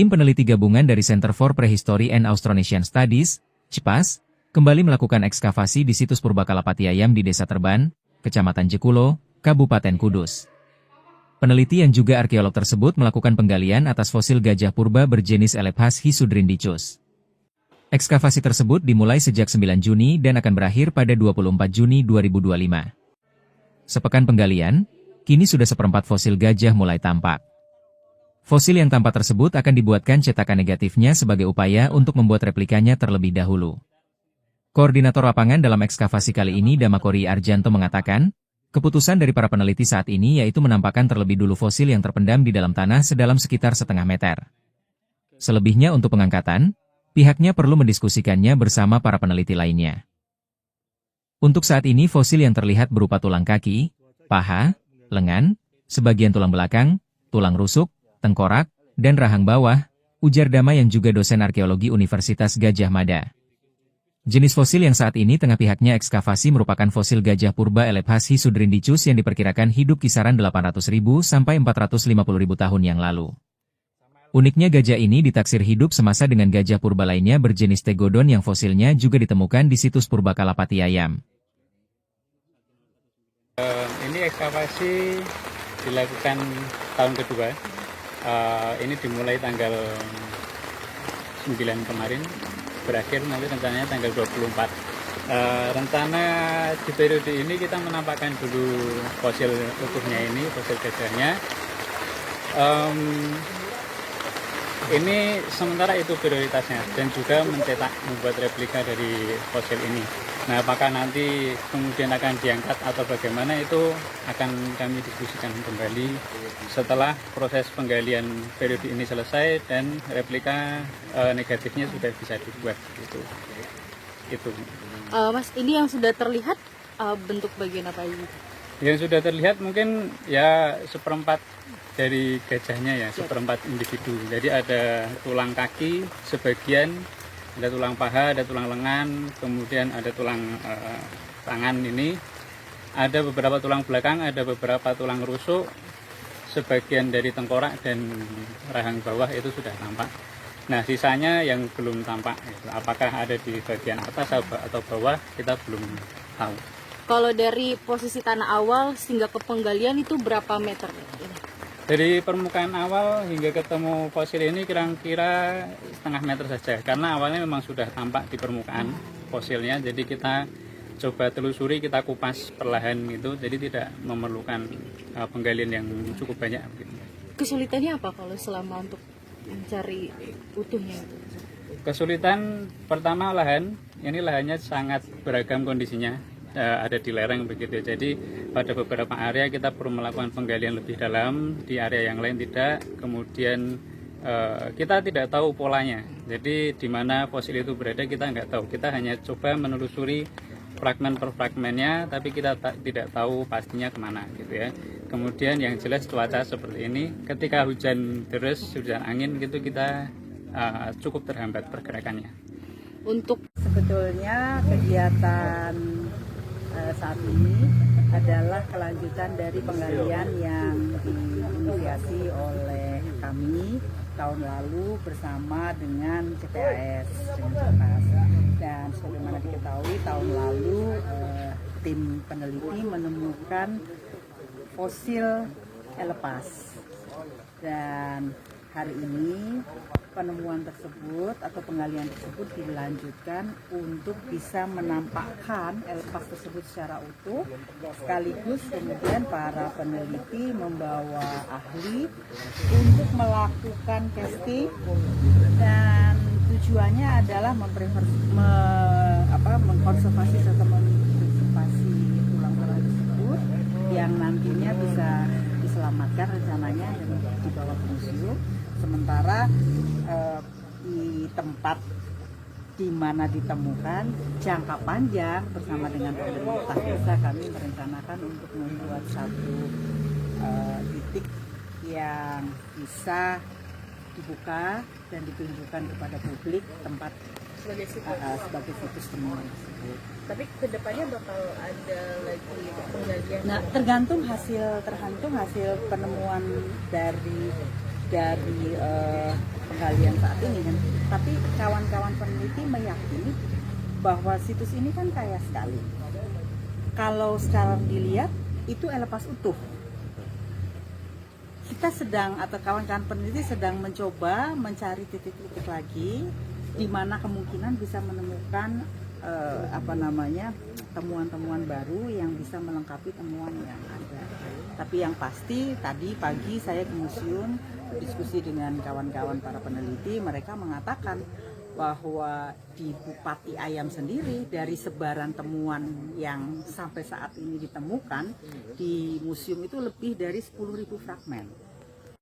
Tim peneliti gabungan dari Center for Prehistory and Austronesian Studies, CPAS, kembali melakukan ekskavasi di situs Purbakalapatiayam di Desa Terban, Kecamatan Jekulo, Kabupaten Kudus. Peneliti yang juga arkeolog tersebut melakukan penggalian atas fosil gajah purba berjenis Elephas hisudrindicus. Ekskavasi tersebut dimulai sejak 9 Juni dan akan berakhir pada 24 Juni 2025. Sepekan penggalian, kini sudah seperempat fosil gajah mulai tampak. Fosil yang tampak tersebut akan dibuatkan cetakan negatifnya sebagai upaya untuk membuat replikanya terlebih dahulu. Koordinator lapangan dalam ekskavasi kali ini Damakori Arjanto mengatakan, keputusan dari para peneliti saat ini yaitu menampakkan terlebih dulu fosil yang terpendam di dalam tanah sedalam sekitar setengah meter. Selebihnya untuk pengangkatan, pihaknya perlu mendiskusikannya bersama para peneliti lainnya. Untuk saat ini fosil yang terlihat berupa tulang kaki, paha, lengan, sebagian tulang belakang, tulang rusuk, tengkorak, dan rahang bawah, ujar Dama yang juga dosen arkeologi Universitas Gajah Mada. Jenis fosil yang saat ini tengah pihaknya ekskavasi merupakan fosil gajah purba Elephas hisudrindicus yang diperkirakan hidup kisaran 800.000 sampai 450.000 tahun yang lalu. Uniknya gajah ini ditaksir hidup semasa dengan gajah purba lainnya berjenis tegodon yang fosilnya juga ditemukan di situs Purbakalapatiayam. Ini ekskavasi dilakukan tahun kedua. Ini dimulai tanggal 9 kemarin, berakhir nanti rencananya tanggal 24. Rencana di periode ini kita menampakkan dulu fosil utuhnya ini, fosil gajahnya. Ini sementara itu prioritasnya, dan juga membuat replika dari fosil ini. Nah, apakah nanti kemudian akan diangkat atau bagaimana, itu akan kami diskusikan kembali setelah proses penggalian periode ini selesai dan replika negatifnya sudah bisa dibuat. Itu. Mas, ini yang sudah terlihat bentuk bagian apa ini? Yang sudah terlihat mungkin ya seperempat dari gajahnya ya, seperempat individu. Jadi ada tulang kaki sebagian, ada tulang paha, ada tulang lengan, kemudian ada tulang tangan ini, ada beberapa tulang belakang, ada beberapa tulang rusuk, sebagian dari tengkorak dan rahang bawah itu sudah tampak. Nah, sisanya yang belum tampak, apakah ada di bagian atas atau bawah, kita belum tahu. Kalau dari posisi tanah awal hingga ke penggalian itu berapa meter? Dari permukaan awal hingga ketemu fosil ini kira-kira setengah meter saja, karena awalnya memang sudah tampak di permukaan fosilnya, jadi kita coba telusuri, kita kupas perlahan gitu, jadi tidak memerlukan penggalian yang cukup banyak. Kesulitannya apa kalau selama untuk mencari utuhnya itu? Kesulitan pertama lahan, ini lahannya sangat beragam kondisinya. Ada di lereng begitu, jadi pada beberapa area kita perlu melakukan penggalian lebih dalam, di area yang lain tidak. Kemudian kita tidak tahu polanya, jadi di mana fosil itu berada kita nggak tahu, kita hanya coba menelusuri fragmen per fragmennya, tapi kita tidak tahu pastinya kemana gitu ya. Kemudian yang jelas cuaca seperti ini, ketika hujan deras, hujan angin gitu, kita cukup terhambat pergerakannya. Untuk sebetulnya kegiatan saat ini adalah kelanjutan dari penggalian yang diinisiasi oleh kami tahun lalu bersama dengan CPAS, dan sebagaimana diketahui tahun lalu tim peneliti menemukan fosil Elephas, dan hari ini penemuan tersebut atau penggalian tersebut dilanjutkan untuk bisa menampakkan Elephas tersebut secara utuh, sekaligus kemudian para peneliti membawa ahli untuk melakukan casting, dan tujuannya adalah mengkonservasi serta mengonservasi tulang-tulang tersebut yang nantinya bisa diselamatkan rencananya dan dibawa ke museum. Sementara di tempat di mana ditemukan, jangka panjang bersama dengan pemerintah desa kami merencanakan untuk membuat satu titik yang bisa dibuka dan ditunjukkan kepada publik tempat sebagai situs temuan. tapi kedepannya bakal ada lagi penggalian. Nah, tergantung hasil penemuan dari penggalian ini kan. Tapi kawan-kawan peneliti meyakini bahwa situs ini kan kaya sekali. Kalau sekarang dilihat itu elepas utuh. Kita sedang atau kawan-kawan peneliti sedang mencoba mencari titik-titik lagi di mana kemungkinan bisa menemukan temuan-temuan baru yang bisa melengkapi temuan yang ada. Tapi yang pasti tadi pagi saya ke museum diskusi dengan kawan-kawan para peneliti, mereka mengatakan bahwa di Bupati Ayam sendiri dari sebaran temuan yang sampai saat ini ditemukan di museum itu lebih dari 10.000 fragmen.